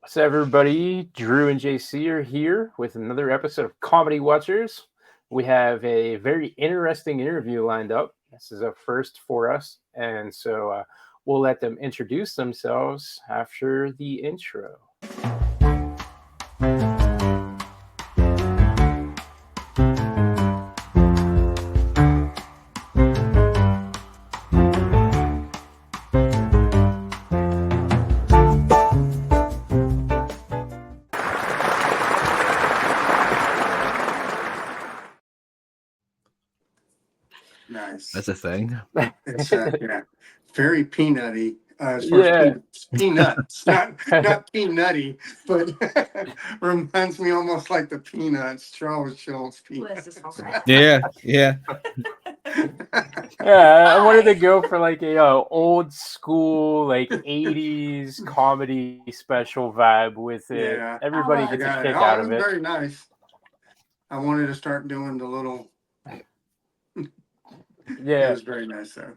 So everybody, Drew and JC are here with another episode of Comedy Watchers. We have a very interesting interview lined up. This is a first for us, and we'll let them introduce themselves after the intro. Nice. That's a thing. It's yeah, very peanutty. As far as Yeah. peanuts, not peanutty, but reminds me almost like the peanuts, Charles Schultz peanuts. Yeah, yeah. Yeah, I wanted to go for like a old school, like '80s comedy special vibe with it. Yeah, Everybody I gets a got it. kick Oh, out it of was it. very nice. I wanted to start doing the little. It Yeah. was very nice though.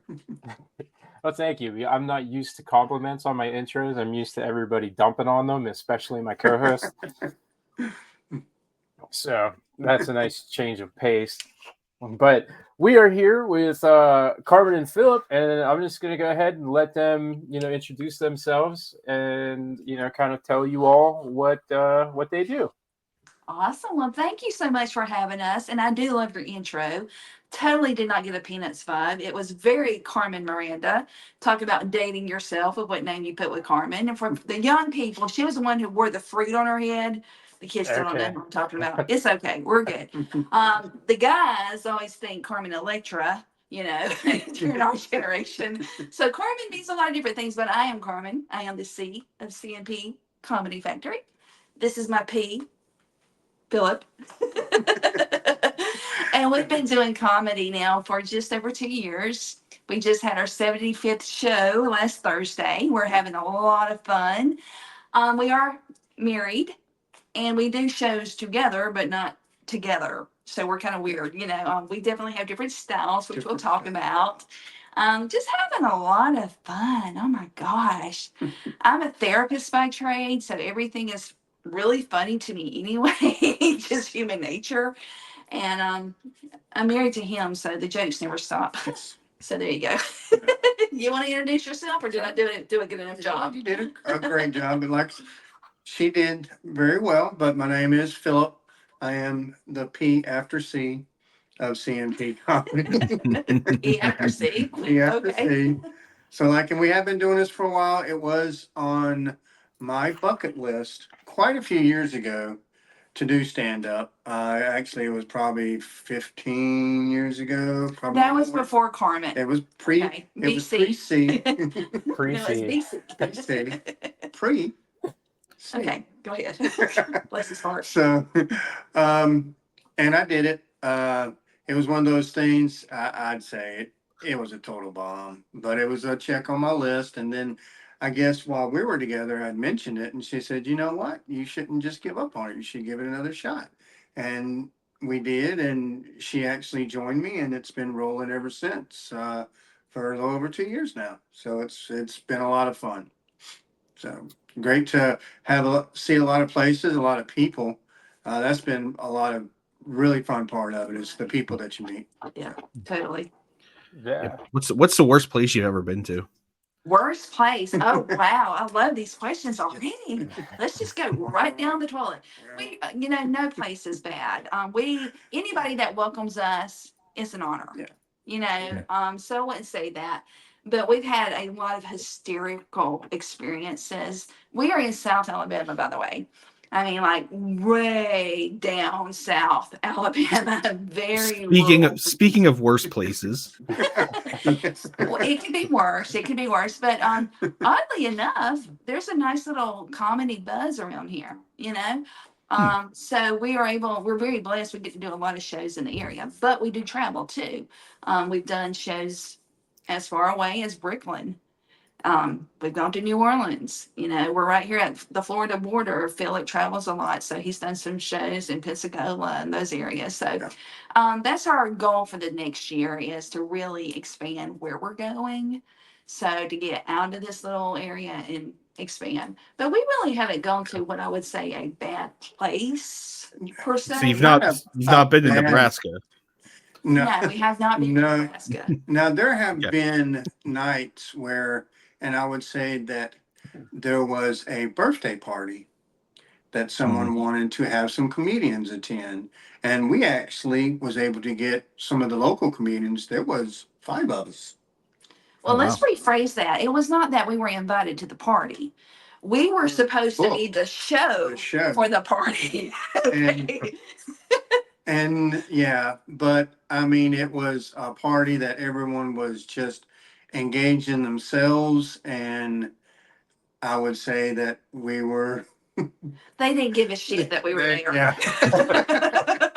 Well, thank you. I'm not used to compliments on my intros. I'm used to everybody dumping on them, especially my co-host. So that's a nice change of pace. But we are here with Carmen and Philip, and I'm just going to go ahead and let them, introduce themselves and kind of tell you all what they do. Awesome. Well, thank you so much for having us. And I do love your intro. Totally did not get a Peanuts vibe. It was very Carmen Miranda. Talk about dating yourself with what name you put with Carmen. And for the young people, she was the one who wore the fruit on her head. The kids still don't know Okay. what I'm talking about. It's okay. We're good. The guys always think Carmen Electra, during our generation. So Carmen means a lot of different things, but I am Carmen. I am the C of CNP Comedy Factory. This is my P, Philip. And we've been doing comedy now for just over 2 years. We just had our 75th show last Thursday. We're having a lot of fun. We are married and we do shows together, but not together. So we're kind of weird, we definitely have different styles, which we'll talk about. Just having a lot of fun. Oh my gosh. I'm a therapist by trade, so everything is really funny to me anyway, just human nature. And I'm married to him, so the jokes never stop. So there you go. You want to introduce yourself, or did I do a good enough job? You did a great job, and like she did very well. But my name is Philip. I am the P after C of CNP Comedy. E after C. P after Okay. C. So, like, and we have been doing this for a while. It was on my bucket list quite a few years ago to do stand up. Actually, it was probably 15 years ago. Probably That was more. before Carmen. It was pre. Okay. It was BC. pre-C. No, it's Pre-C. BC. Pre. Okay, go ahead. Bless his heart. So, and I did it. It was one of those things. I'd say it was a total bomb, but it was a check on my list. And then, I guess while we were together, I'd mentioned it, and she said, "You know what? You shouldn't just give up on it. You should give it another shot." And we did, and she actually joined me, and it's been rolling ever since. For a little over 2 years now. So it's been a lot of fun. So great to see a lot of places, a lot of people. That's been a lot of really fun part of it is the people that you meet. Yeah, totally. Yeah. What's the worst place you've ever been to? Worst place. Oh wow, I love these questions already. Let's just go right down the toilet. No place is bad. Anybody that welcomes us is an honor. Yeah. So I wouldn't say that. But we've had a lot of hysterical experiences. We are in South Alabama, by the way. I mean, like way down South Alabama, very rural. Speaking of worst places, Yes. Well, it could be worse. It could be worse. But oddly enough, there's a nice little comedy buzz around here, So we're very blessed. We get to do a lot of shows in the area, but we do travel too. We've done shows as far away as Brooklyn. We've gone to New Orleans. We're right here at the Florida border. Philip travels a lot, so he's done some shows in Pensacola and those areas. So that's our goal for the next year is to really expand where we're going. So to get out of this little area and expand. But we really haven't gone to what I would say a bad place per se. So you've Not not been to bad- Nebraska. No, No, we have not been to No. Nebraska. now there have Yeah. been nights where, and I would say that there was a birthday party that someone wanted to have some comedians attend. And we actually was able to get some of the local comedians. There was 5 of us. Well, Oh, let's wow. rephrase that. It was not that we were invited to the party. We were supposed to be the show The show. for the party. Okay. And yeah, but I mean, it was a party that everyone was just engaged in themselves. And I would say that we were. They didn't give a shit that we were there. Yeah.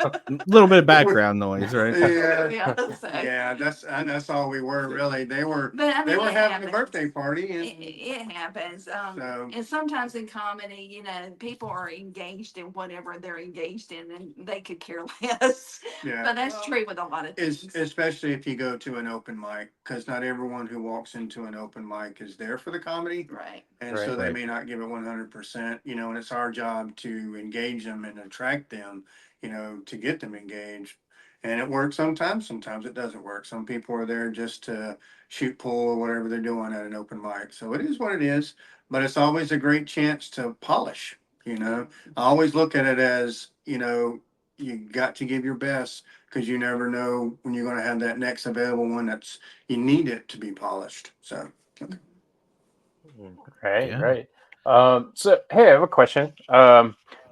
A little bit of background noise, right? Yeah. Yeah, so- Yeah, that's all we were really. They were But I mean, they were it having happens. a birthday party, It happens. so And sometimes in comedy, people are engaged in whatever they're engaged in, and they could care less. yeah. But that's Well, true with a lot of things. especially if you go to an open mic, because not everyone who walks into an open mic is there for the comedy, Right. and so they Right. may not give it 100%. And it's our job to engage them and attract them, to get them engaged. And it works sometimes. Sometimes it doesn't work. Some people are there just to shoot pool or whatever they're doing at an open mic. So it is what it is. But it's always a great chance to polish. I always look at it as, you got to give your best, because you never know when you're going to have that next available one you need it to be polished. So Right, Yeah. right. So hey, I have a question.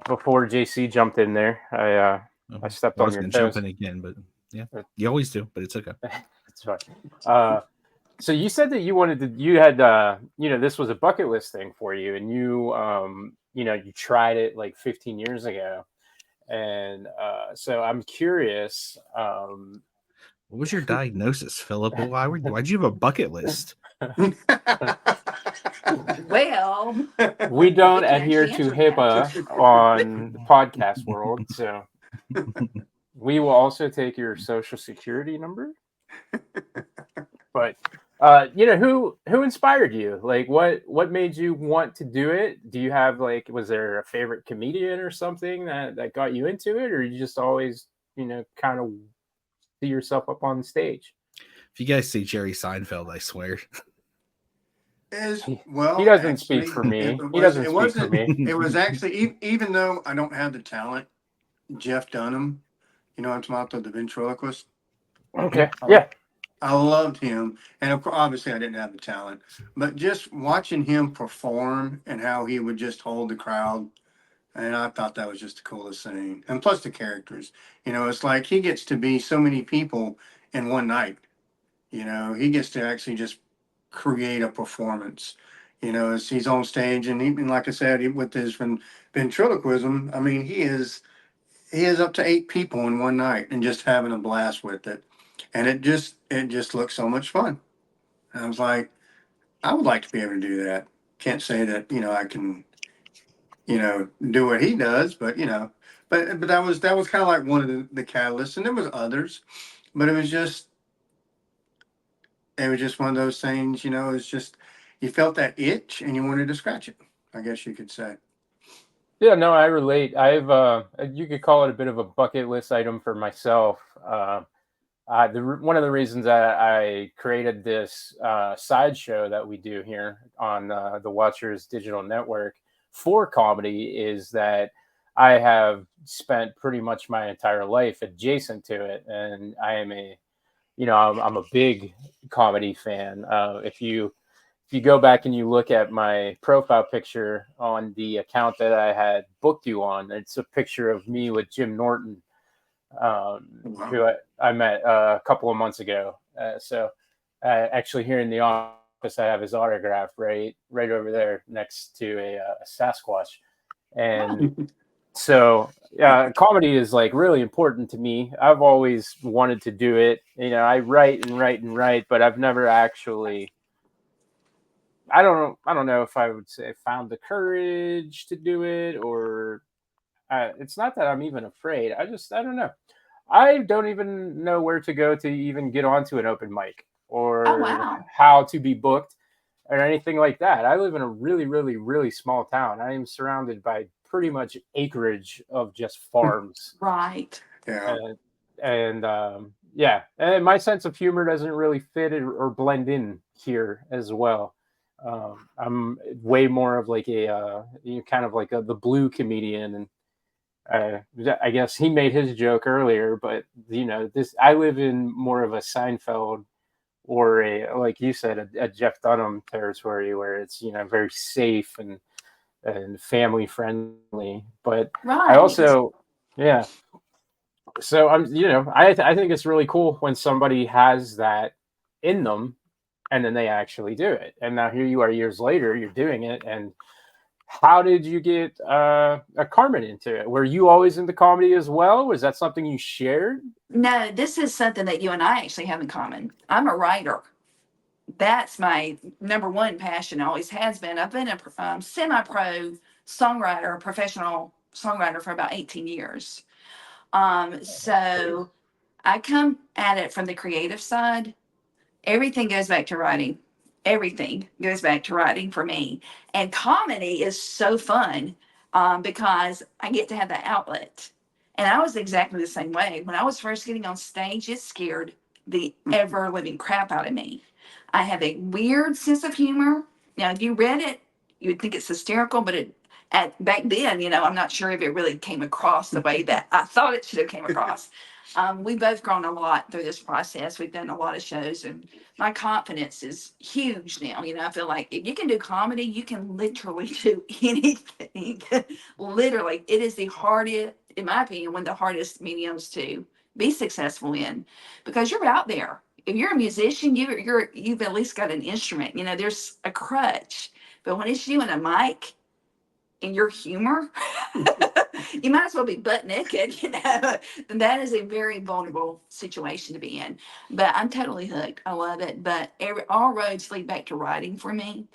Before JC jumped in there, I stepped I on was your gonna jump toes. in again, but yeah, you always do, but it's okay. It's fine. So you said that you had, this was a bucket list thing for you, and you tried it like 15 years ago, and so I'm curious. What was your diagnosis, Philip? Why'd you have a bucket list? Well, We don't We can adhere actually to answer that. HIPAA on the podcast world, so we will also take your social security number. But who inspired you? Like, what made you want to do it? Do you have, like, was there a favorite comedian or something that got you into it, or you just always kind of see yourself up on stage? If you guys see Jerry Seinfeld, I swear. Well, He doesn't speak for me. He doesn't speak for me. It was actually, even though I don't have the talent, Jeff Dunham, I'm talking about the ventriloquist. Okay, yeah. I loved him, and of course, obviously, I didn't have the talent, but just watching him perform and how he would just hold the crowd, and I thought that was just the coolest thing. And plus the characters, it's like he gets to be so many people in one night. He gets to actually just create a performance. As he's on stage, and even like I said, with his ventriloquism, I mean, he is up to 8 people in one night and just having a blast with it. And it just looks so much fun. And I was like, I would like to be able to do that. Can't say that, I can, do what he does, but that was kind of like one of the catalysts. And there was others, but it was just one of those things, it's just, you felt that itch and you wanted to scratch it, I guess you could say. Yeah, no, I relate. You could call it a bit of a bucket list item for myself. One of the reasons that I created this sideshow that we do here on the Watchers Digital Network for comedy is that I have spent pretty much my entire life adjacent to it, and I am I'm a big comedy fan. If you go back and you look at my profile picture on the account that I had booked you on, it's a picture of me with Jim Norton, who I met a couple of months ago. So actually here in the office, I have his autograph right over there next to a Sasquatch. And so comedy is like really important to me. I've always wanted to do it. I write and write and write, but I've never actually, I don't know if I would say found the courage to do it, or it's not that I'm even afraid. I don't know. I don't even know where to go to even get onto an open mic, or Oh, wow. how to be booked. or anything like that. I live in a really, really, really small town. I am surrounded by pretty much acreage of just farms. Right. Yeah. Yeah, and my sense of humor doesn't really fit or blend in here as well. I'm way more of like kind of like the blue comedian, and I guess he made his joke earlier, but this I live in more of a Seinfeld or a, like you said, a Jeff Dunham territory where it's very safe and family friendly. But I Right. also, yeah. So I think it's really cool when somebody has that in them, and then they actually do it. And now here you are years later, you're doing it. And how did you get Carmen into it? Were you always into comedy as well? Was that something you shared? No, this is something that you and I actually have in common. I'm a writer. That's my number one passion, always has been. I've been a semi-pro songwriter, professional songwriter for about 18 years. So I come at it from the creative side. Everything goes back to writing. Everything goes back to writing for me. And comedy is so fun because I get to have that outlet. And I was exactly the same way. When I was first getting on stage, it scared the ever living crap out of me. I have a weird sense of humor. Now, if you read it, you would think it's hysterical, but back then, I'm not sure if it really came across the way that I thought it should have came across. We've both grown a lot through this process. We've done a lot of shows, and my confidence is huge now. I feel like if you can do comedy, you can literally do anything. Literally, it is the hardest, in my opinion, one of the hardest mediums to be successful in, because you're out there. If you're a musician, you've at least got an instrument. There's a crutch, but when it's you and a mic and your humor, you might as well be butt naked. And that is a very vulnerable situation to be in. But I'm totally hooked. I love it. But all roads lead back to writing for me.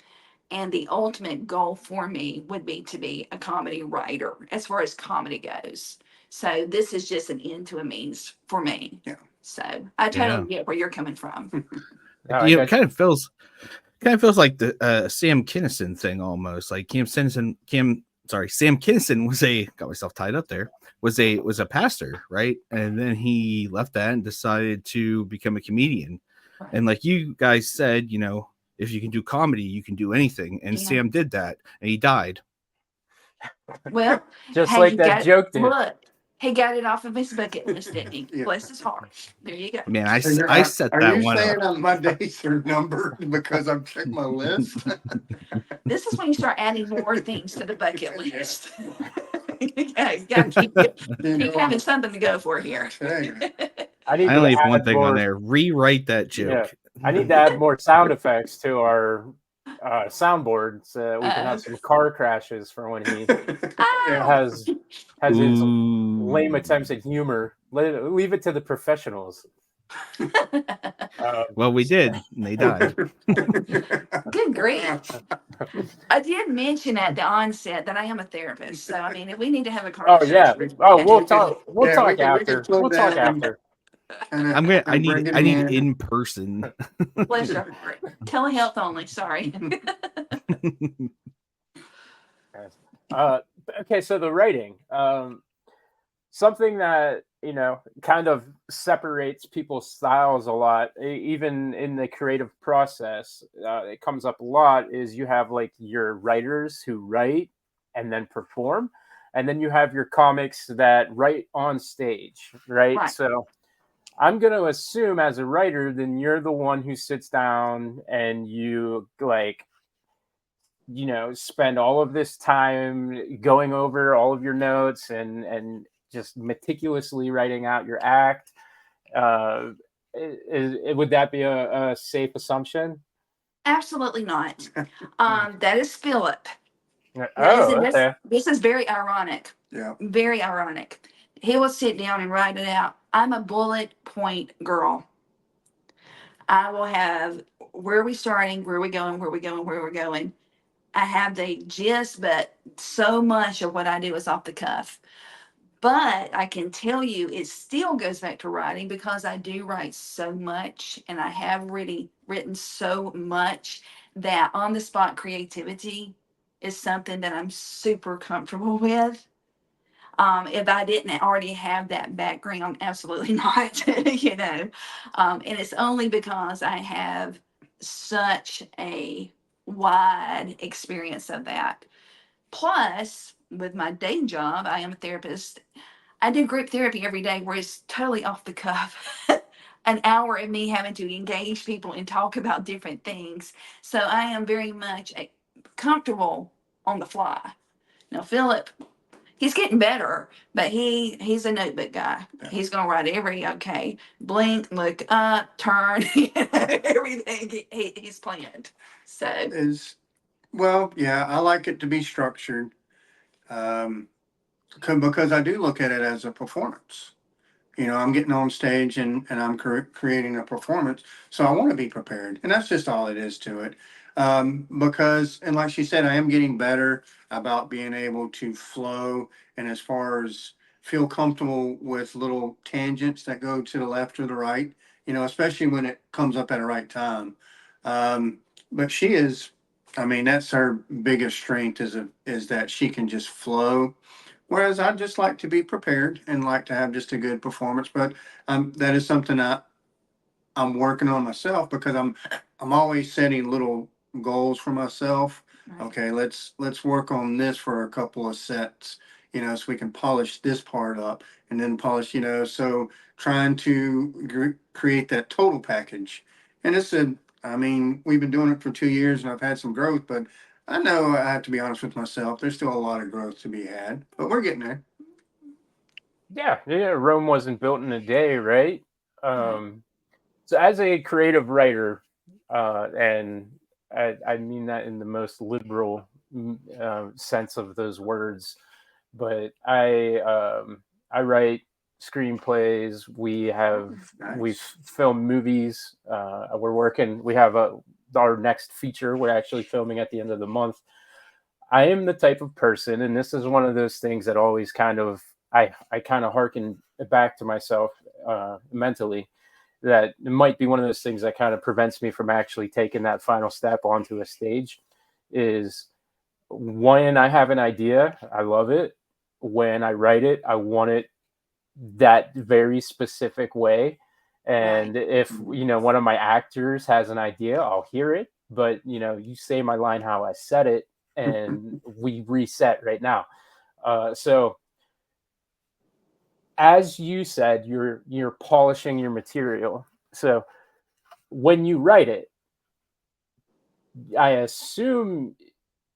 And the ultimate goal for me would be to be a comedy writer as far as comedy goes. So this is just an end to a means for me. Yeah. So I totally Yeah. get where you're coming from. It kind of feels like the Sam Kinison thing almost. Like Sam Kinison was got myself tied up there. Was a pastor, right? And then he left that and decided to become a comedian. Right. And like you guys said, if you can do comedy, you can do anything. And Yeah. Sam did that, and he died. Well, Just hey, like that joke did. Look, he got it off of his bucket list, didn't he? Yeah. Bless his heart. There you go. Man, I So set are that you one saying up. my days are numbered because I've checked my list? This is when you start adding more things to the bucket list. You gotta keep having something to go for here. Hey, I need I to only have one add thing more, on there. Rewrite that joke. I need to add more sound effects to our soundboard so we can have some car crashes for when he Ah! has his Ooh. lame attempts at humor. Leave it to the professionals. Well, we did, and they died. Good grief. I did mention at the onset that I am a therapist. So, I mean, if we need to have a Oh yeah. conversation. Oh, we'll talk. We'll Yeah, talk we can after. slow We'll talk down. after. I need in person. Bless your heart. Telehealth only. Sorry. Okay, so the writing, something that kind of separates people's styles a lot, even in the creative process. It comes up a lot. Is you have like your writers who write and then perform, and then you have your comics that write on stage, right? Right. So I'm going to assume as a writer, then you're the one who sits down and you spend all of this time going over all of your notes and just meticulously writing out your act. Would that be a safe assumption? Absolutely not. That is Philip. This is very ironic. Yeah. Very ironic. He will sit down and write it out. I'm a bullet point girl. I will have where are we starting, where are we going, where are we going, where we're going. I have the gist, but so much of what I do is off the cuff. But I can tell you it still goes back to writing because I do write so much and I have really written so much that on the spot creativity is something that I'm super comfortable with. If I didn't already have that background, absolutely not, you know. And it's only because I have such a wide experience of that. Plus, with my day job, I am a therapist. I do group therapy every day where it's totally off the cuff. An hour of me having to engage people and talk about different things. So I am very much comfortable on the fly. Now, Philip, he's getting better, but he's a notebook guy. He's gonna write every okay, blink, look up, turn, everything he's planned. So Is, well, yeah, I like it to be structured. Um, because I do look at it as a performance. You know, I'm getting on stage and I'm creating a performance. So I want to be prepared. And that's just all it is to it. Because, and like she said, I am getting better about being able to flow and as far as feel comfortable with little tangents that go to the left or the right, you know, especially when it comes up at a right time. But she is, I mean, that's her biggest strength is that she can just flow. Whereas I just like to be prepared and like to have just a good performance, but that is something I'm working on myself because I'm always setting little goals for myself. right. Okay, let's work on this for a couple of sets, you know, so we can polish this part up and then polish, you know, so trying to create that total package. And I mean, we've been doing it for 2 years and I've had some growth, but I know I have to be honest with myself. There's still a lot of growth to be had, but we're getting there. Yeah, Rome wasn't built in a day, right? Right. So as a creative writer, and I mean that in the most liberal sense of those words, but I write screenplays. We've Nice. filmed movies. We're working. We have our next feature. We're actually filming at the end of the month. I am the type of person, and this is one of those things that always kind of I kind of harken back to myself mentally. That it might be one of those things that kind of prevents me from actually taking that final step onto a stage. Is when I have an idea, I love it. When I write it, I want it that very specific way. Right. And if one of my actors has an idea, I'll hear it. But you say my line how I said it, and we reset right now. So as you said, you're polishing your material. So when you write it, I assume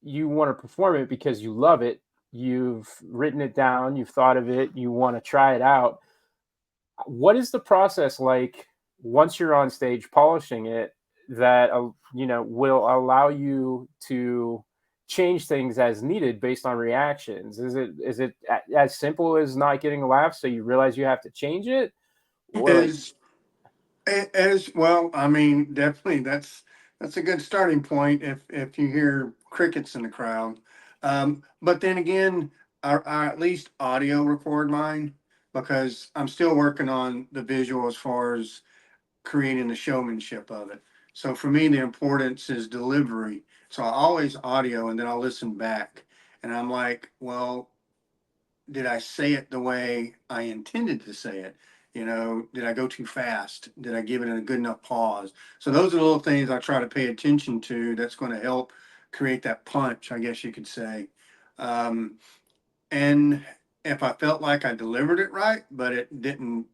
you want to perform it because you love it. You've written it down, you've thought of it, you want to try it out. What is the process like once you're on stage polishing it that will allow you to change things as needed based on reactions? Is it as simple as not getting a laugh, so you realize you have to change it, or like As as well, I mean, definitely that's a good starting point if you hear crickets in the crowd. But then again, I at least audio record mine because I'm still working on the visual as far as creating the showmanship of it. So for me, the importance is delivery. So I always audio and then I'll listen back. And I'm like, well, did I say it the way I intended to say it? You know, did I go too fast? Did I give it a good enough pause? So those are the little things I try to pay attention to that's going to help create that punch, I guess you could say. Um, and if I felt like I delivered it right, but it didn't,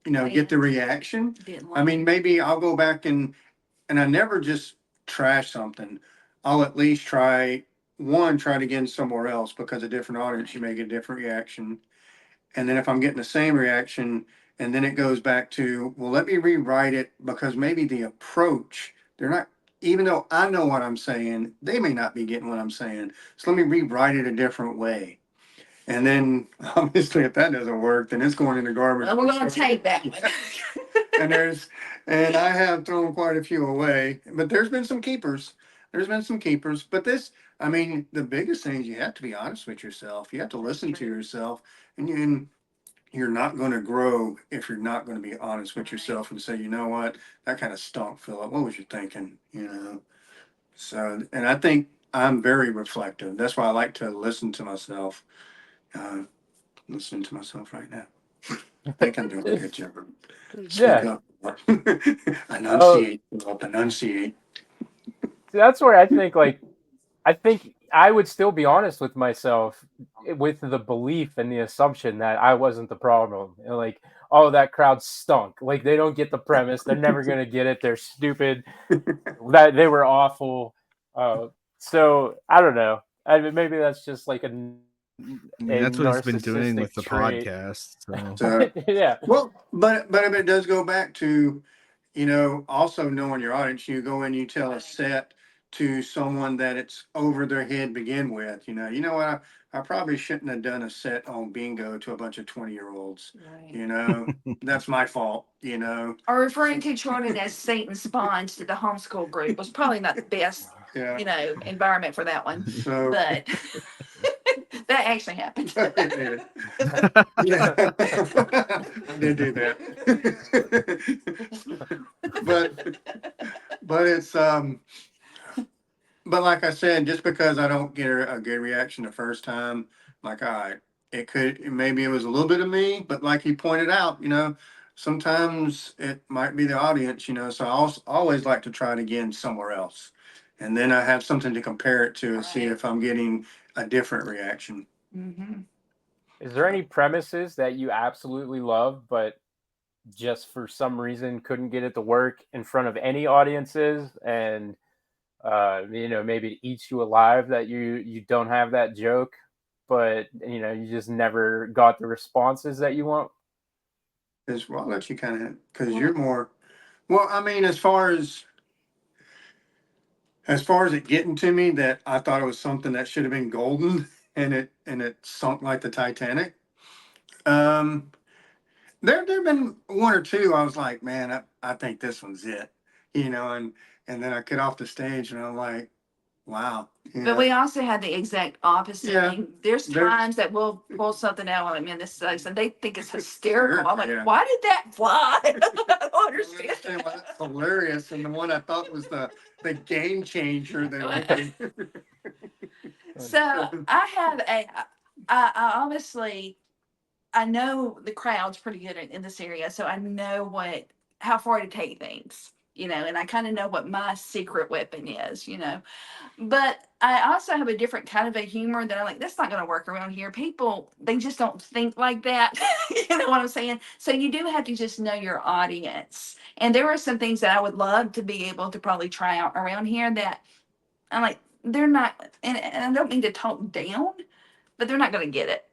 get the reaction, Didn't I like mean, maybe I'll go back and I never just trash something. I'll at least try it again somewhere else because a different audience, you may get a different reaction. And then if I'm getting the same reaction, and then it goes back to, well, let me rewrite it because maybe the approach, they're not, even though I know what I'm saying, they may not be getting what I'm saying. So let me rewrite it a different way. And then obviously, if that doesn't work, then it's going in the garbage. Well, we're gonna take that one. and and I have thrown quite a few away, but there's been some keepers. There's been some keepers, but I mean, the biggest thing is you have to be honest with yourself. You have to listen to yourself, and you're not going to grow if you're not going to be honest with yourself and say, you know what, that kind of stunk, Philip. What was you thinking? You know. So, and I think I'm very reflective. That's why I like to listen to myself. Uh, Listening to myself right now. I think I'm doing a good job. Speak Yeah. up. Oh, Enunciate. Philip, enunciate. that's where I think I think I would still be honest with myself with the belief and the assumption that I wasn't the problem. And like, oh, that crowd stunk. Like they don't get the premise. They're never gonna get it. They're stupid. That they were awful. Uh, so I don't know. I mean, maybe that's just like I mean, a that's what he's been doing narcissistic with the trait. podcast. So So, Yeah. well, but if it does go back to, you know, also knowing your audience, you go in, you tell a set to someone that it's over their head to begin with. You know what? I probably shouldn't have done a set on bingo to a bunch of 20-year-olds. You know, that's my fault. You know, Or referring to children as Satan's spawns to the homeschool group was probably not the best, yeah. environment for that one. So But that actually happened. yeah, I did do that. but it's but like I said, just because I don't get a good reaction the first time, like maybe it was a little bit of me, but like he pointed out, you know, sometimes it might be the audience, you know. So I also always like to try it again somewhere else, and then I have something to compare it to and see Right. if I'm getting a different reaction. Mm-hmm. Is there any premises that you absolutely love, but just for some reason couldn't get it to work in front of any audiences, and maybe it eats you alive that you don't have that joke, but you just never got the responses that you want? Is well, I'll let you kind of because you're more. Well, I mean, as far as it getting to me, that I thought it was something that should have been golden, and it sunk like the Titanic. Um, there've been one or two. I was like, man, I think this one's it, you know, and then I get off the stage and I'm like, wow, you But know, we also had the exact opposite. Yeah. There's There- times that we'll pull something out. I'm like, man, this sucks, and they think it's hysterical. I'm like, Yeah. why did that fly? I don't I don't understand. understand why that's hilarious, and the one I thought was the game changer. That So I have I obviously I know the crowd's pretty good in this area, so I know how far to take things, and I kind of know what my secret weapon is, But I also have a different kind of a humor that I'm like, that's not going to work around here. People, they just don't think like that. You know what I'm saying? So you do have to just know your audience. And there are some things that I would love to be able to probably try out around here that I'm like, they're not, and I don't mean to talk down, but they're not going to get it.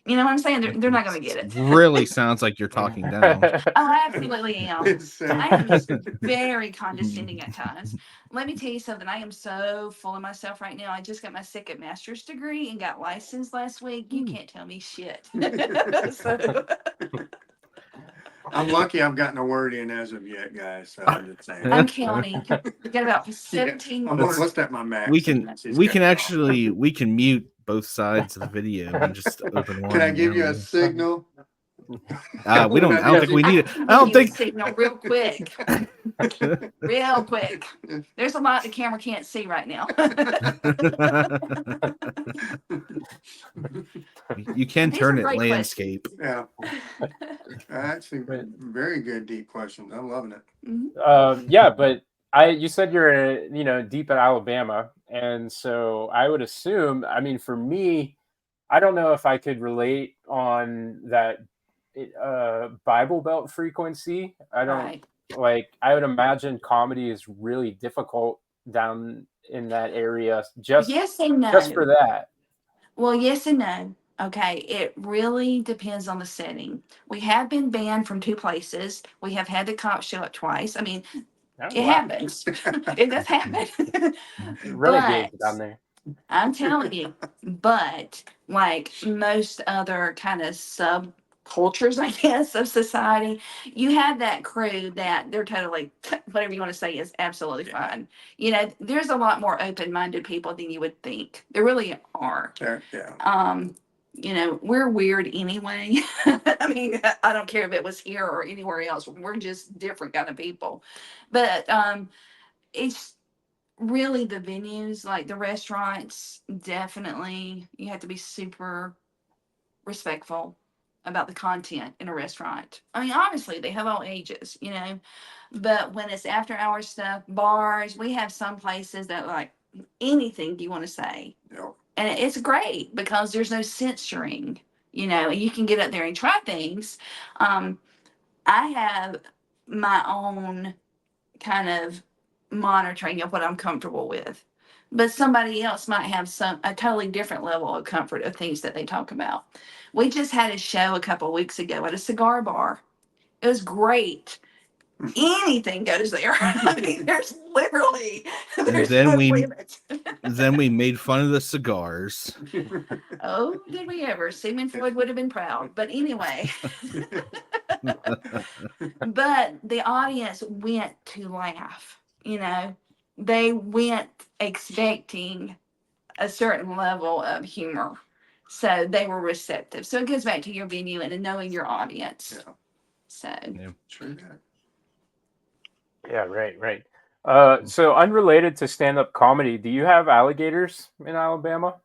You know what I'm saying? They're not going to get it. really sounds like you're talking down. I absolutely am. It's, I am just very condescending at times. Let me tell you something. I am so full of myself right now. I just got my second master's degree and got licensed last week. You can't tell me shit. So, I'm lucky I've gotten a word in as of yet, guys. So I'm just saying. I'm counting. We got about 17 I'm words. gonna look at my Mac. we can mute both sides of the video and just open one. Can I give you a signal? We don't. I don't think we need it. can I don't give you a think. signal real quick. Real quick. There's a lot the camera can't see right now. You can These turn are it great landscape. Yeah. Actually, very good deep questions. I'm loving it. Yeah, but you said you're deep in Alabama, and so I would assume. I mean, for me, I don't know if I could relate on that Bible Belt frequency. I don't Right. like. I would imagine comedy is really difficult down in that area. Just Yes and no. just for that. Well, yes and no. Okay, it really depends on the setting. We have been banned from 2 places. We have had the cops show up twice. I mean, Oh, it wow. happens. It does happen. Renegades But down there. I'm telling you, but like most other kind of subcultures, I guess, of society, you have that crew that they're totally, whatever you want to say is absolutely fine. There's a lot more open-minded people than you would think. There really are. Yeah. Um, we're weird anyway. I mean, I don't care if it was here or anywhere else. We're just different kind of people. But it's really the venues, like the restaurants, definitely you have to be super respectful about the content in a restaurant. I mean, obviously they have all ages, but when it's after hour stuff, bars, we have some places that like anything you want to say. Yeah. And it's great because there's no censoring, and you can get up there and try things. I have my own kind of monitoring of what I'm comfortable with. But somebody else might have a totally different level of comfort of things that they talk about. We just had a show a couple of weeks ago at a cigar bar. It was great. Anything goes there. I mean, there's then no we- limit. Then we made fun of the cigars. Oh, did we ever? Sigmund Freud would have been proud. But anyway, but the audience went to laugh. They went expecting a certain level of humor. So they were receptive. So it goes back to your venue and knowing your audience. Yeah. So True that. Yeah, right. So unrelated to stand-up comedy, do you have alligators in Alabama?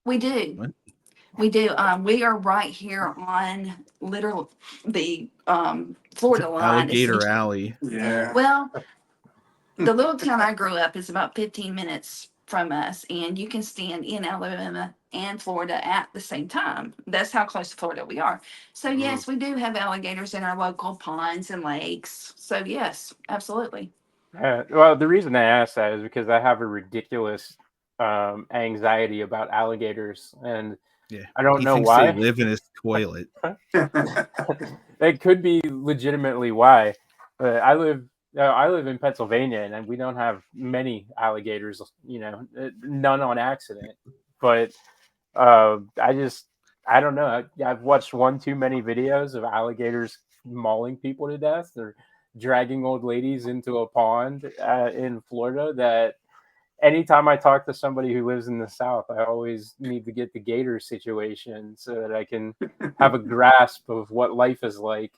we do. What? We do. We are right here on literally the Florida line. Alligator essentially. Alley. Yeah. Well, the little town I grew up is about 15 minutes from us, and you can stand in Alabama and Florida at the same time. That's how close to Florida we are. So yes, we do have alligators in our local ponds and lakes. So yes, absolutely. Well, the reason I ask that is because I have a ridiculous anxiety about alligators, and Yeah. I don't He know thinks why. they live in his toilet. It could be legitimately why. But I live in Pennsylvania, and we don't have many alligators. None on accident. But I don't know. I've watched one too many videos of alligators mauling people to death or dragging old ladies into a pond in Florida. That anytime I talk to somebody who lives in the South, I always need to get the gator situation so that I can have a grasp of what life is like.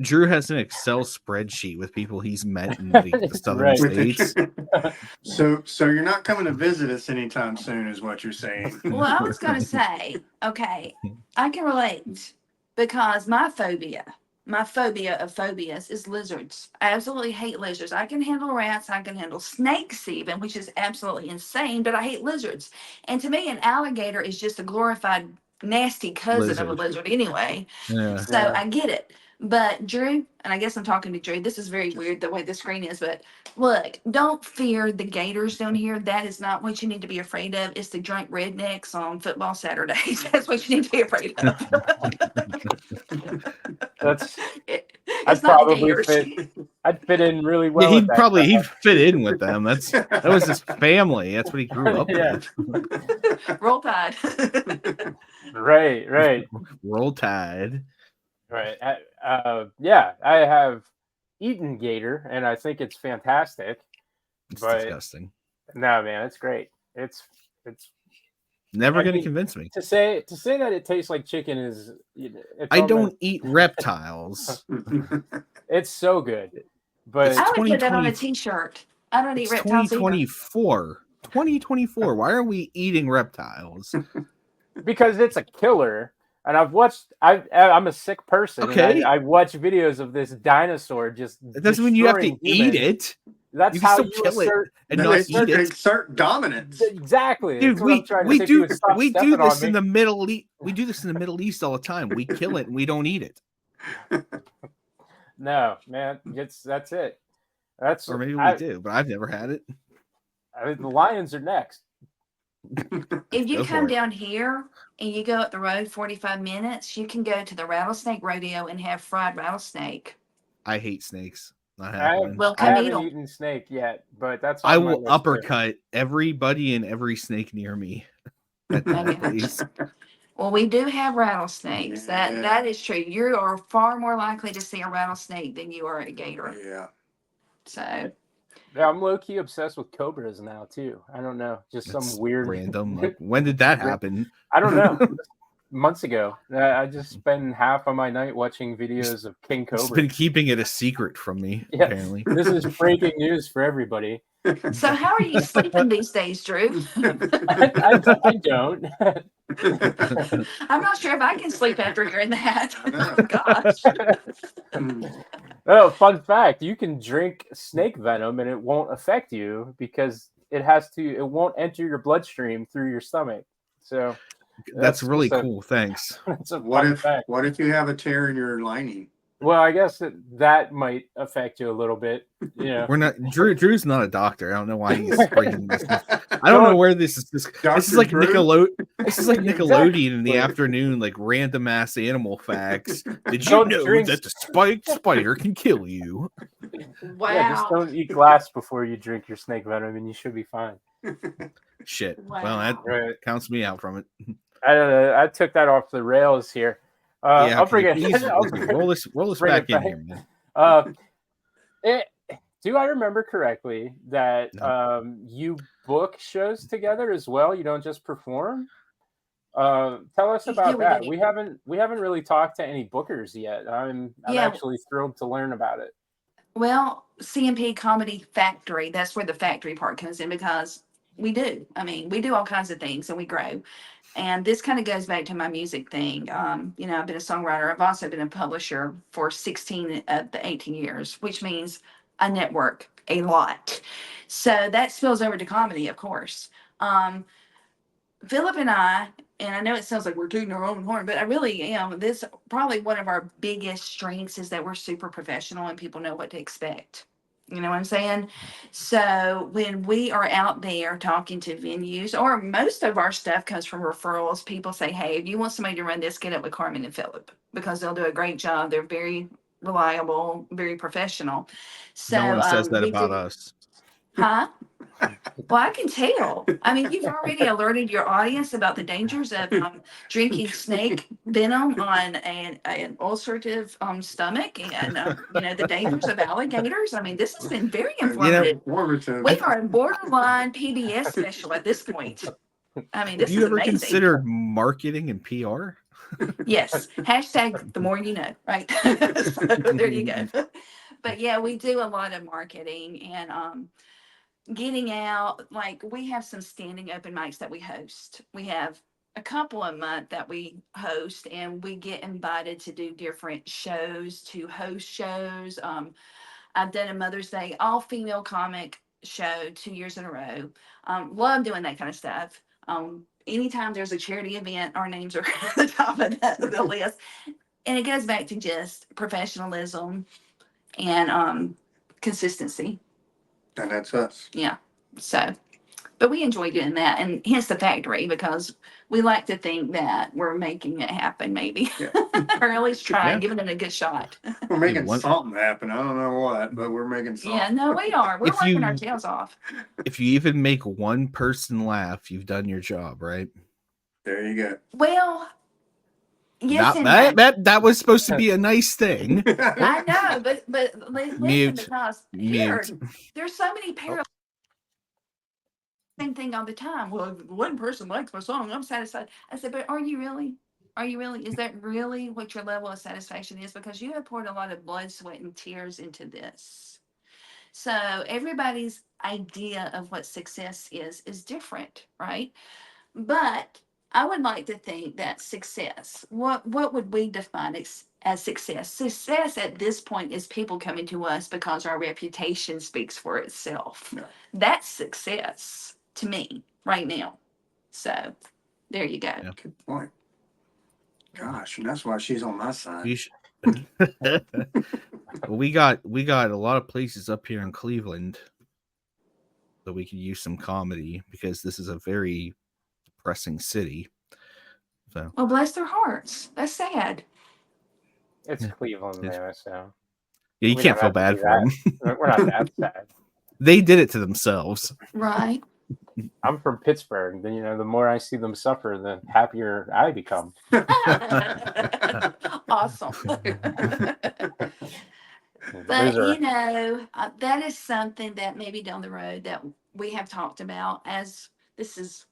Drew has an Excel spreadsheet with people he's met in the southern Right. states. So you're not coming to visit us anytime soon, is what you're saying. Well, I was going to say, okay, I can relate because my phobia of phobias is lizards. I absolutely hate lizards. I can handle rats. I can handle snakes even, which is absolutely insane, but I hate lizards. And to me, an alligator is just a glorified nasty cousin of a Lizard. lizard anyway. Yeah. So Yeah. I get it. But Drew, and I guess I'm talking to Drew, this is very weird the way the screen is, but look, don't fear the gators down here. That is not what you need to be afraid of. It's the drunk rednecks on football Saturdays. That's what you need to be afraid of. That's It's I'd not the probably gators. I'd fit in really well. Yeah, with that he'd crowd. fit in with them. That was his family. That's what he grew up Yeah. with. Roll Tide. Right. Roll Tide. Right. Yeah, I have eaten gator, and I think it's fantastic. It's But- disgusting. No, man, it's great. It's Never I going to mean, convince me. to say that it tastes like chicken is. It's I almost- don't eat reptiles. It's so good, but I would put that on a 2020 t-shirt. I don't eat It's reptiles either. 2024. 2024. Why are we eating reptiles? because it's a killer. And I've watched. I'm a sick person. and Okay. I watch videos of this dinosaur just. It doesn't mean you have to destroying eat humans. it. That's You can how still you kill it assert. and you not assert- eat it. Exert dominance. Exactly. Dude, That's what I'm trying to say to you, is stop we do stepping on this in me. the Middle East. We do this in the Middle East all the time. We kill it and we don't eat it. No, man, that's it. That's Or maybe we I, do, but I've never had it. I mean, the lions are next. If you Go for come it. down here and you go up the road 45 minutes, you can go to the rattlesnake rodeo and have fried rattlesnake. I hate snakes. Not I, happening. Well, I come eat haven't 'em. eaten snake yet, but that's I on my will list too. uppercut everybody and every snake near me. At that Okay. place. Well, we do have rattlesnakes. Yeah. That is true. You are far more likely to see a rattlesnake than you are a gator. Yeah. So Yeah, I'm low key obsessed with cobras now too. I don't know, just That's some weird random. Like, when did that happen? I don't know. months ago. I just spend half of my night watching videos of King He's Cobra. been keeping it a secret from me, Yeah. apparently. This is breaking news for everybody. So how are you sleeping these days, Drew? I don't. I'm not sure if I can sleep after hearing that. I know. Oh, gosh. Oh, fun fact: you can drink snake venom and it won't affect you because it won't enter your bloodstream through your stomach. So That's really just cool. Thanks. That's a What fun if fact. what if you have a tear in your lining? Well, I guess that might affect you a little bit. Yeah. We're not Drew's not a doctor. I don't know why he's bringing this. I don't know where this is. This is Dr. like Drew? This is like Nickelodeon in the afternoon, like random ass animal facts. Did you Don't know drink- that the spiked spider can kill you? Wow. Yeah, just don't eat glass before you drink your snake venom, and you should be fine. Shit. Wow. Well, that Right. counts me out from it. I don't know. I took that off the rails here. I'll can bring you it. please I'll roll us bring back it in back. here, man. Do I remember correctly that No. you book shows together as well? You don't just perform. Tell us Yeah, about we that. do. We haven't really talked to any bookers yet. I'm Yeah. actually thrilled to learn about it. Well, CMP Comedy Factory, that's where the factory part comes in because we do. I mean, we do all kinds of things and we grow. And this kind of goes back to my music thing. You know, I've been a songwriter. I've also been a publisher for 16 of the 18 years, which means I network a lot. So that spills over to comedy, of course. Philip and I know it sounds like we're tooting our own horn, but I really am. This probably one of our biggest strengths is that we're super professional and people know what to expect. You know what I'm saying? So when we are out there talking to venues, or most of our stuff comes from referrals, people say, "Hey, if you want somebody to run this, get up with Carmen and Philip because they'll do a great job. They're very reliable, very professional." So No one says that we about do- us. Huh? Well, I can tell. I mean, you've already alerted your audience about the dangers of drinking snake venom on an ulcerative stomach and, you know, the dangers of alligators. I mean, this has been very informative. Informative. We are a borderline PBS special at this point. I mean, this Have you is ever amazing. considered marketing and PR? Yes. Hashtag the more you know, right? So there you go. But yeah, we do a lot of marketing and getting out. Like we have some standing open mics that we host. We have a couple a month that we host and we get invited to do different shows, to host shows. I've done a Mother's Day all female comic show 2 years in a row. Love doing that kind of stuff. Anytime there's a charity event, our names are at the top of the list. And it goes back to just professionalism and consistency. And that's us. Yeah. So, but we enjoy doing that, and hence the factory because we like to think that we're making it happen, maybe, Yeah. or at least trying, Yeah. giving it a good shot. We're making what- something happen. I don't know what, but we're making something. Yeah, no, we are. We're If working you- our tails off. If you even make one person laugh, you've done your job, right? There you go. Well, yes, and That was supposed to be a nice thing. I know, but listen, Mute. because here Mute. there's so many parallels. Same thing all the time. Well, if one person likes my song, I'm satisfied. I said, but are you really? Are you really? Is that really what your level of satisfaction is? Because you have poured a lot of blood, sweat, and tears into this. So everybody's idea of what success is different, right? But I would like to think that success, what would we define as success? Success at this point is people coming to us because our reputation speaks for itself. Yeah. That's success to me right now. So there you go. Yeah. Good point. Gosh, and that's why she's on my side. You should. Well, we got a lot of places up here in Cleveland that we could use some comedy because this is a very depressing city. So Well, bless their hearts. That's sad. It's Yeah. Cleveland, It's- there, so yeah, you We can't don't feel have to bad do for them. we're not that sad. They did it to themselves. Right. I'm from Pittsburgh. Then the more I see them suffer, the happier I become. Awesome. But Those are- you know, that is something that maybe down the road that we have talked about as this is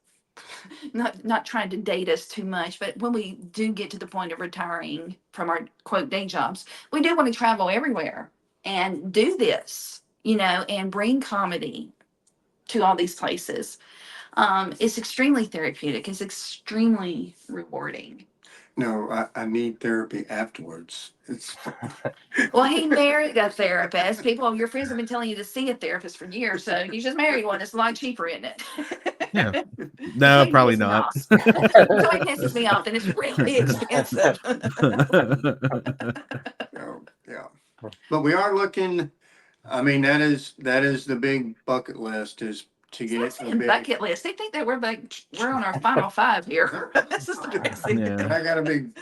not trying to date us too much, but when we do get to the point of retiring from our quote day jobs, we do want to travel everywhere and do this, and bring comedy to all these places. It's extremely therapeutic. It's extremely rewarding. No, I need therapy afterwards. It's Well, he married a therapist. Your friends have been telling you to see a therapist for years, so you just married one. It's a lot cheaper, isn't it? Yeah. That's No, what probably pisses me not. off. That's what pisses me off, and it's really expensive. yeah. But we are looking. I mean, that is the big bucket list is to get a Saying big. bucket list. They think that we're on our final five here. This is crazy. Yeah. I got a big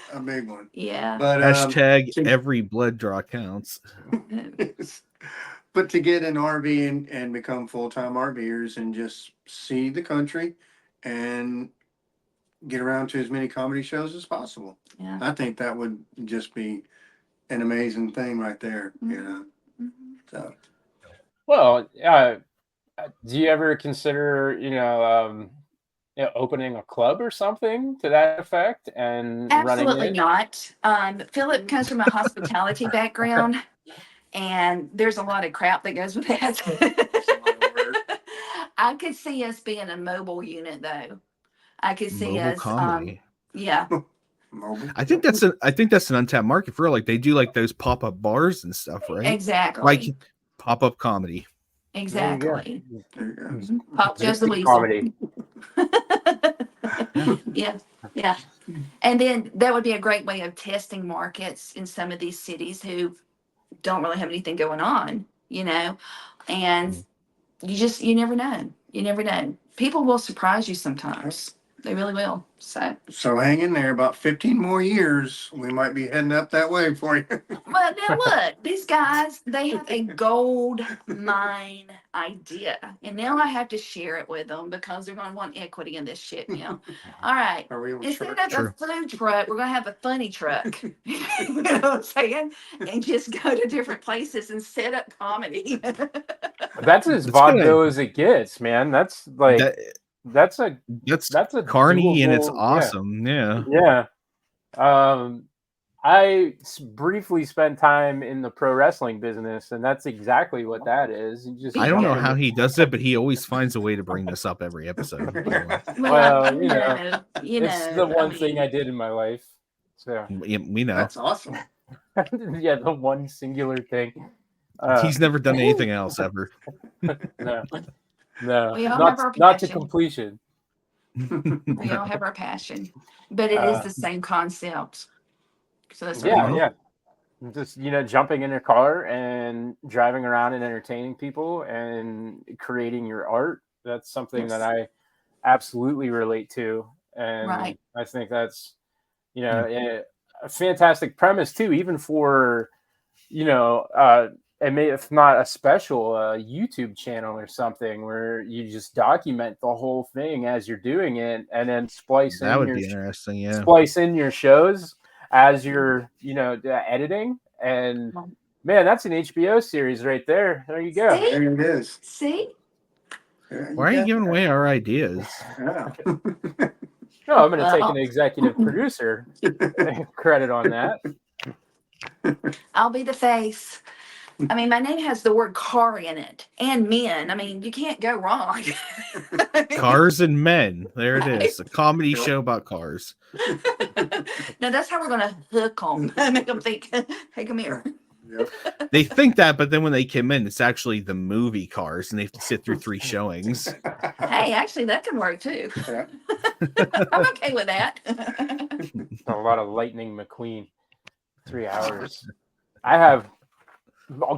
one. Yeah. But Hashtag to- every blood draw counts. but to get an RV and become full-time RVers and just see the country and get around to as many comedy shows as possible. Yeah. I think that would just be an amazing thing right there, Mhm. So Well, do you ever consider, opening a club or something to that effect and running Absolutely it? not. Philip comes from a hospitality background, and there's a lot of crap that goes with that. I could see us being a mobile unit, though. I could see Mobile us. comedy. Yeah. mobile. I think that's an untapped market for real. Like they do like those pop-up bars and stuff, right? Exactly. Like pop-up comedy. Exactly. There you go. Mhm. Pop Joe's the Basic Weasel. comedy. Yeah, yeah. And then that would be a great way of testing markets in some of these cities who don't really have anything going on, and you never know. You never know. People will surprise you sometimes. They really will. So hang in there. About 15 more years, we might be heading up that way for you. Well, now look, these guys, they have a gold mine idea. And now I have to share it with them because they're going to want equity in this shit now. All right. Are we on Instead track? of a food truck, we're going to have a funny truck. You know what I'm saying? And just go to different places and set up comedy. That's as It's gonna- vaudeville as it gets, man. That's like that's a carny and it's doable- awesome. Yeah. Yeah. I briefly spent time in the pro wrestling business, and that's exactly what that is. You just I don't know jump in how the- he does it, but he always finds a way to bring this up every episode. by the way. Well, it's it's the one thing I did in my life. So We know. That's awesome. yeah, the one singular thing. He's never done anything else ever. No, We all have our not to passion. completion. We all have our passion, but it is the same concept. So that's what Yeah, we're- yeah. Just jumping in a car and driving around and entertaining people and creating your art. That's something that I absolutely relate to, and Right. I think that's a fantastic premise too, even for and if not a special YouTube channel or something where you just document the whole thing as you're doing it, and then splice That in would your be interesting. Yeah. splice in your shows as you're editing. And man, that's an HBO series right there. There you go. See? There it is. See? Yeah, Why are you got giving that. away our ideas? Yeah. No, I'm going to take Well- an executive producer credit on that. I'll be the face. I mean, my name has the word car in it and men. I mean, you can't go wrong. Cars and Men. There it is. A comedy show about cars. No, that's how we're going to hook them. Make them think, hey, come here. Yep. They think that, but then when they come in, it's actually the movie Cars, and they have to sit through 3 showings. Hey, actually, that can work too. Yeah. I'm okay with that. A lot of Lightning McQueen. 3 hours. I have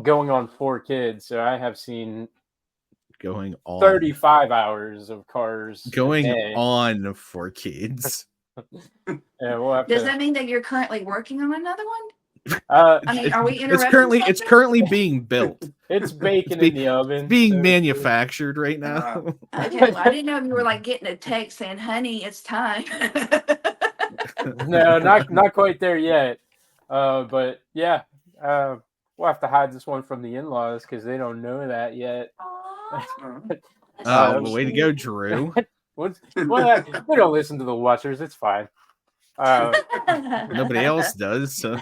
going on 4 kids, so I have seen Going on. 35 hours of Cars. a Going day. on for kids. And we'll have Does to, that mean that you're currently working on another one? uh, I mean, are we It's interrupting it's something? currently being built. it's baking It's in the oven. Being so- manufactured right now. Okay, well, I didn't know if you were like getting a text saying, honey, it's time. No, not quite there yet. But yeah, we'll have to hide this one from the in-laws because they don't know that yet. Aw, Oh, Uh, way to go, Drew. Well, we don't listen to the watchers. It's fine. Nobody else does. So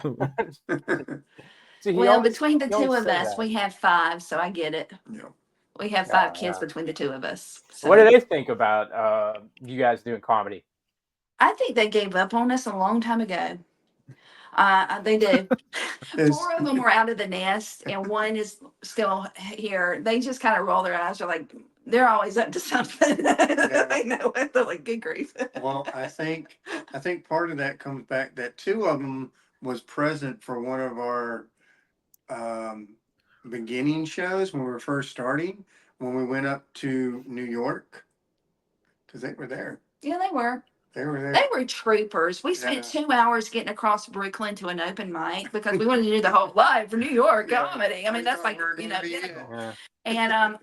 See, he Well, always- between the he always two of say us, that. we have 5, so I get it. Yeah. We have 5 kids Yeah. between the two of us. What So do they think about you guys doing comedy? I think they gave up on us a long time ago. They did. It's- 4 of them were out of the nest, and one is still here. They just kind of roll their eyes. They're like, they're always up to something. They know it. They're like, good grief. Well, I think part of that comes back that 2 of them was present for one of our beginning shows when we were first starting, when we went up to New York, because they were there. Yeah, they were. They were there. They were troopers. We spent 2 hours getting across Brooklyn to an open mic because we wanted to do the whole live for New York Yeah. comedy. I mean, that's like, We're you gonna know, be in. pinnacle. Yeah. And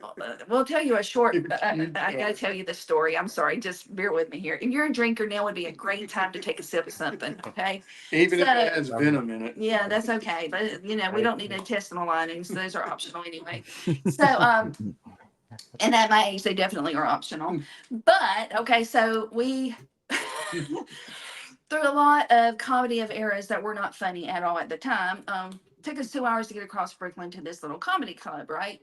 we'll tell you a short. I gotta tell you the story. I'm sorry, just bear with me here. If you're a drinker, now would be a great time to take a sip of something. Okay. Even if So- it has venom in it. Yeah, that's okay. But you know, we don't need intestinal linings. Those are optional anyway. So and at my age, they definitely are optional. But okay, so we through a lot of comedy of eras that were not funny at all at the time. Took us 2 hours to get across Brooklyn to this little comedy club, right?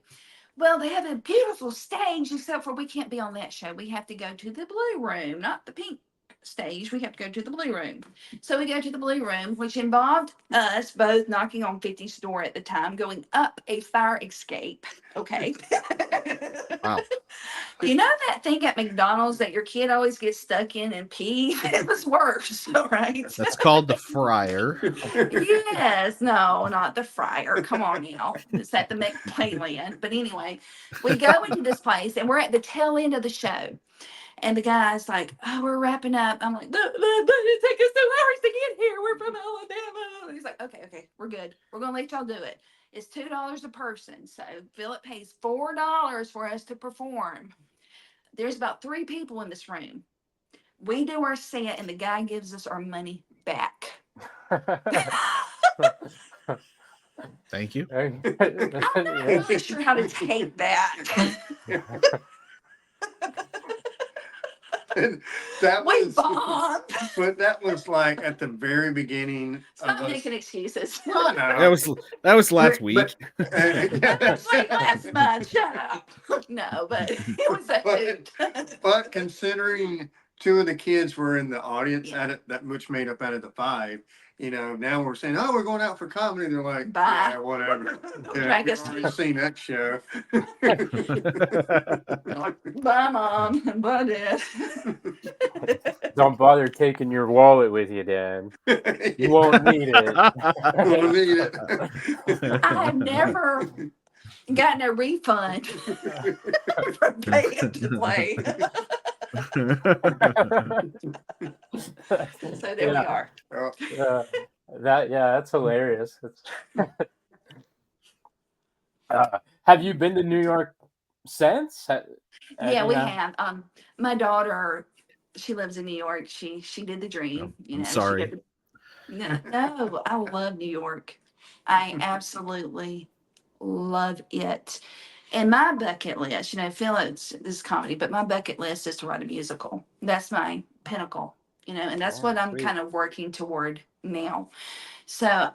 Well, they have a beautiful stage, except for we can't be on that show. We have to go to the blue room, not the pink stage. We have to go to the blue room. So we go to the blue room, which involved us both knocking on 50's door at the time, going up a fire escape. Okay. wow. You know that thing at McDonald's that your kid always gets stuck in and pee? It was worse, right? That's called the fryer. Yes, no, not the fryer. Come on now. It's at the McPlayland. But anyway, we go into this place and we're at the tail end of the show. And the guy's like, oh, we're wrapping up. I'm like, it take us 2 hours to get here. We're from Alabama. And he's like, okay, we're good. We're going to let y'all do it. It's $2 a person. So Philip pays $4 for us to perform. There's about 3 people in this room. We do our set and the guy gives us our money back. Thank you. I'm not really sure how to take that. That We was, bombed. but that was like at the very beginning of Stop us. making excuses. I know. That was last But- week. It's like last month. Shut up. No, but it was a hoot. But considering 2 of the kids were in the audience Yeah. at it, that which made up out of the 5, you know, now we're saying, oh, we're going out for comedy. They're like, Bye. yeah, whatever. Yeah, Drag we've us already to- seen that show. Bye, Mom. Bye, Dad. Don't bother taking your wallet with you, Dan. You won't need it. We'll need it. I have never gotten a refund from paying to play. So there we Yeah. are. Oh, That's hilarious. Have you been to New York since? Yeah, we have. My daughter, she lives in New York. She did the dream. You I'm know, she sorry. did no, I love New York. I absolutely love it. And my bucket list, you know, Phil, this is comedy, but my bucket list is to write a musical. That's my pinnacle, you know, and that's Oh, what I'm sweet. kind of working toward now. So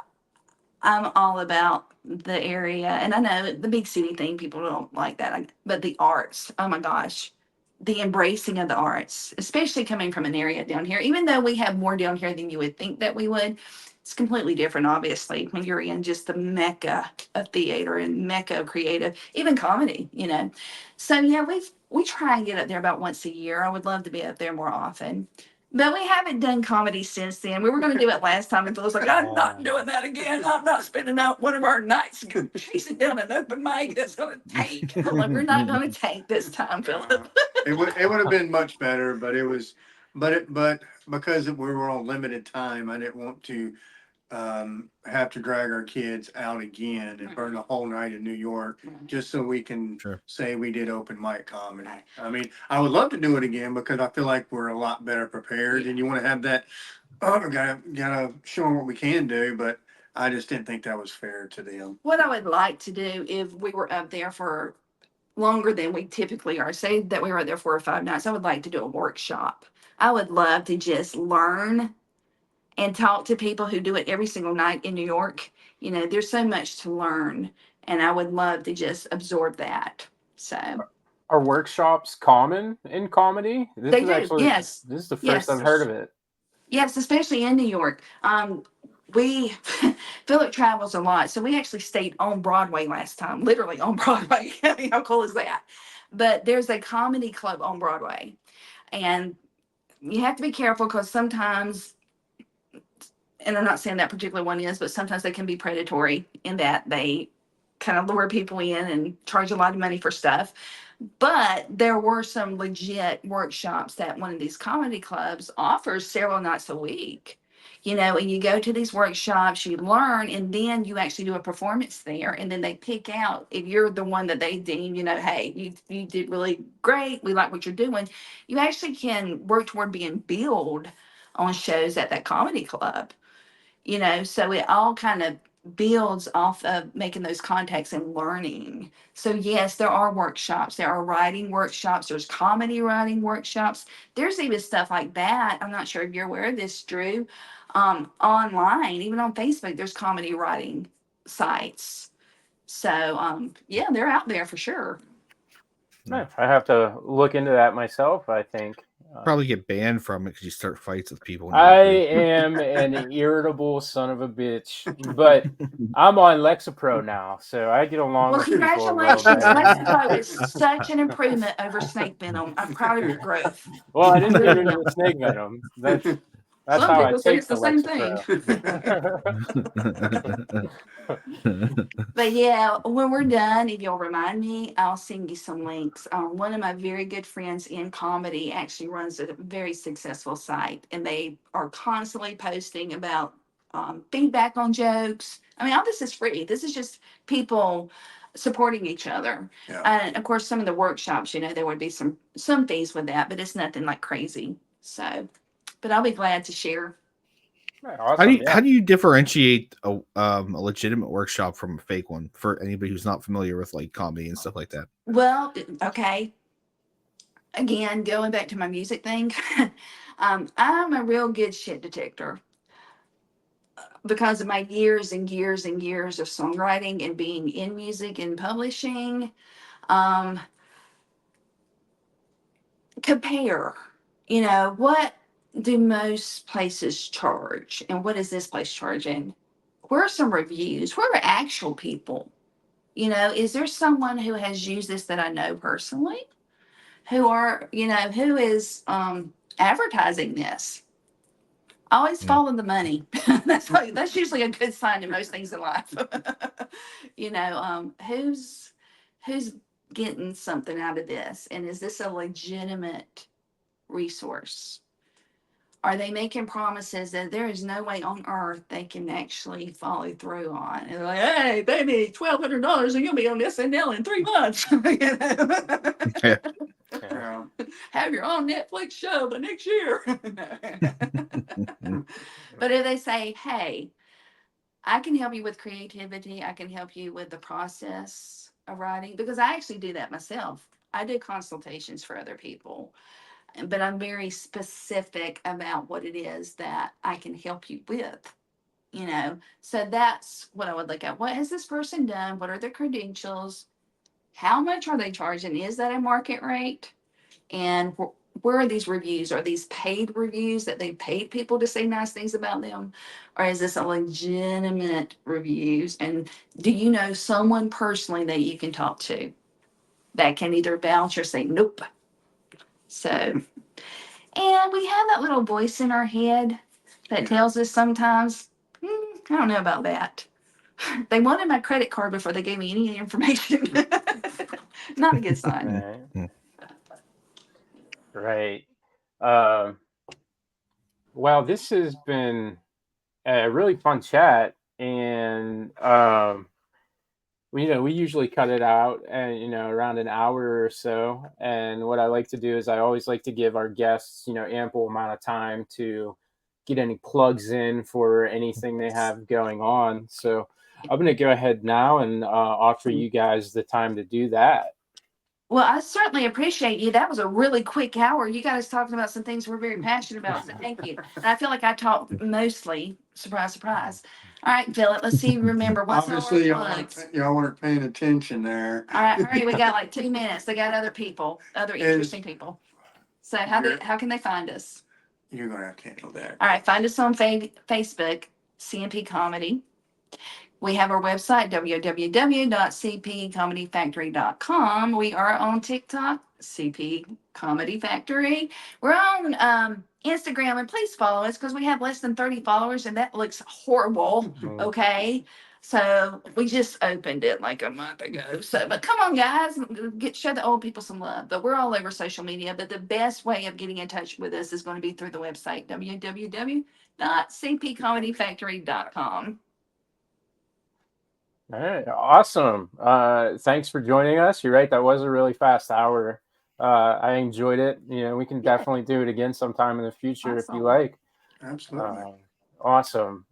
I'm all about the area. And I know the big city thing, people don't like that. But the arts, oh my gosh, the embracing of the arts, especially coming from an area down here, even though we have more down here than you would think that we would, it's completely different, obviously, when you're in just the mecca of theater and mecca of creative, even comedy, you know. So yeah, we try and get up there about once a year. I would love to be up there more often. But we haven't done comedy since then. We were going to do it last time, and Phil's like, I'm not doing that again. I'm not spending out one of our nights chasing down an open mic that's going to take. I'm like, we're not going to take this time, Philip. it would have been much better, but it was, but because we were on limited time, I didn't want to have to drag our kids out again and burn a whole night in New York just so we can Sure. say we did open mic comedy. I mean, I would love to do it again because I feel like we're a lot better prepared, and you want to have that. Oh, we gotta show them what we can do, but I just didn't think that was fair to them. What I would like to do if we were up there for longer than we typically are, say that we were there 4 or 5 nights, I would like to do a workshop. I would love to just learn and talk to people who do it every single night in New York. You know, there's so much to learn, and I would love to just absorb that. So Are workshops common in comedy? they do, yes, This is the first I've heard yes, of it. yes, especially in New York. We Philip travels a lot, so we actually stayed on Broadway last time, literally on Broadway. I mean, how cool is that? But there's a comedy club on Broadway, and you have to be careful because sometimes, and I'm not saying that particular one is, but sometimes they can be predatory in that they kind of lure people in and charge a lot of money for stuff. But there were some legit workshops that one of these comedy clubs offers several nights a week. You know, and you go to these workshops, you learn, and then you actually do a performance there. And then they pick out if you're the one that they deem, you know, hey, you did really great. We like what you're doing. You actually can work toward being billed on shows at that comedy club, you know, so it all kind of builds off of making those contacts and learning. So yes, there are workshops, there are writing workshops, there's comedy writing workshops, there's even stuff like that. I'm not sure if you're aware of this, Drew. Online, even on Facebook, there's comedy writing sites. So yeah, they're out there for sure. Yeah, I have to look into that myself, I think. Probably get banned from it because you start fights with people. in I your group. am an irritable son of a bitch, but I'm on Lexapro now, so I get along Well, with people a little congratulations. bit. Lexapro is such an improvement over snake venom. I'm proud of your growth. Well, I didn't get into the snake venom. That's Some how I people say take it's the the same thing. Lexapro. But yeah, when we're done, if you'll remind me, I'll send you some links. One of my very good friends in comedy actually runs a very successful site, and they are constantly posting about feedback on jokes. I mean, all this is free. This is just people supporting each other. Yeah. And of course, some of the workshops, you know, there would be some fees with that, but it's nothing like crazy. So, but I'll be glad to share. Awesome. How do you differentiate a legitimate workshop from a fake one for anybody who's not familiar with like comedy and stuff like that? Well, okay. Again, going back to my music thing, I'm a real good shit detector because of my years and years and years of songwriting and being in music and publishing. Um, Compare, you know, what do most places charge and what is this place charging? Where are some reviews? Where are actual people? You know, is there someone who has used this that I know personally? Who are, you know, who is advertising this? Always Yeah. follow the money. That's usually a good sign in most things in life. You know, who's getting something out of this, and is this a legitimate resource? Are they making promises that there is no way on earth they can actually follow through on? And they're like, hey, baby, $1,200 and you'll be on SNL in 3 months. Yeah. Yeah. Have your own Netflix show the next year. But if they say, hey, I can help you with creativity, I can help you with the process of writing, because I actually do that myself. I do consultations for other people, but I'm very specific about what it is that I can help you with, you know. So that's what I would look at. What has this person done? What are their credentials? How much are they charging? Is that a market rate? And where are these reviews? Are these paid reviews that they paid people to say nice things about them? Or is this a legitimate reviews? And do you know someone personally that you can talk to that can either vouch or say nope? So, and we have that little voice in our head that tells us sometimes, I don't know about that. They wanted my credit card before they gave me any information. Not a good sign. Right. Um, well, this has been a really fun chat, and we usually cut it out and around an hour or so. And what I like to do is I always like to give our guests ample amount of time to get any plugs in for anything they have going on. So I'm going to go ahead now and offer you guys the time to do that. Well, I certainly appreciate you. That was a really quick hour. You guys talking about some things we're very passionate about. So thank you. And I feel like I talked mostly. Surprise, surprise. All right, Philip. Let's see. Remember what's all our Obviously, plugs? y'all weren't paying attention there. All right, hurry. We got like 2 minutes. They got other people, other interesting people. So how can they find us? You're gonna have to handle that. All right, find us on Facebook, CMP Comedy. We have our website, www.cpcomedyfactory.com. We are on TikTok, CP Comedy Factory. We're on Instagram, and please follow us because we have less than 30 followers, and that looks horrible. Okay. So we just opened it like a month ago. So, but come on, guys, show the old people some love. But we're all over social media. But the best way of getting in touch with us is going to be through the website, www.cpcomedyfactory.com. All right, awesome. Thanks for joining us. You're right, that was a really fast hour. I enjoyed it. We can definitely do it again sometime in the future if you like. Absolutely. Awesome.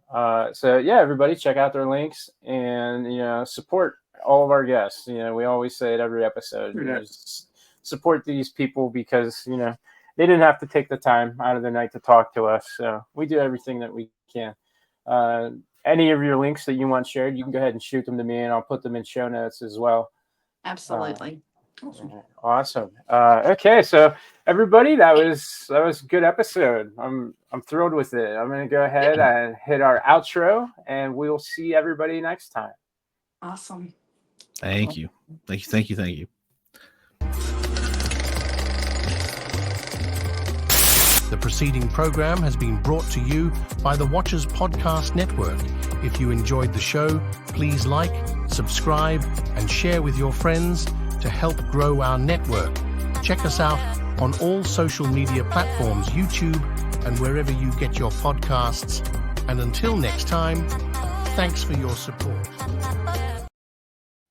So yeah, everybody check out their links and support all of our guests. We always say it every episode. Just support these people because they didn't have to take the time out of their night to talk to us. So we do everything that we can. Any of your links that you want shared, you can go ahead and shoot them to me, and I'll put them in show notes as well. Absolutely. Awesome. Okay, so everybody, that was a good episode. I'm thrilled with it. I'm going to go ahead and hit our outro, and we'll see everybody next time. Awesome. Thank you. The preceding program has been brought to you by the Watchers Podcast Network. If you enjoyed the show, please like, subscribe, and share with your friends to help grow our network. Check us out on all social media platforms, YouTube, and wherever you get your podcasts. And until next time, thanks for your support.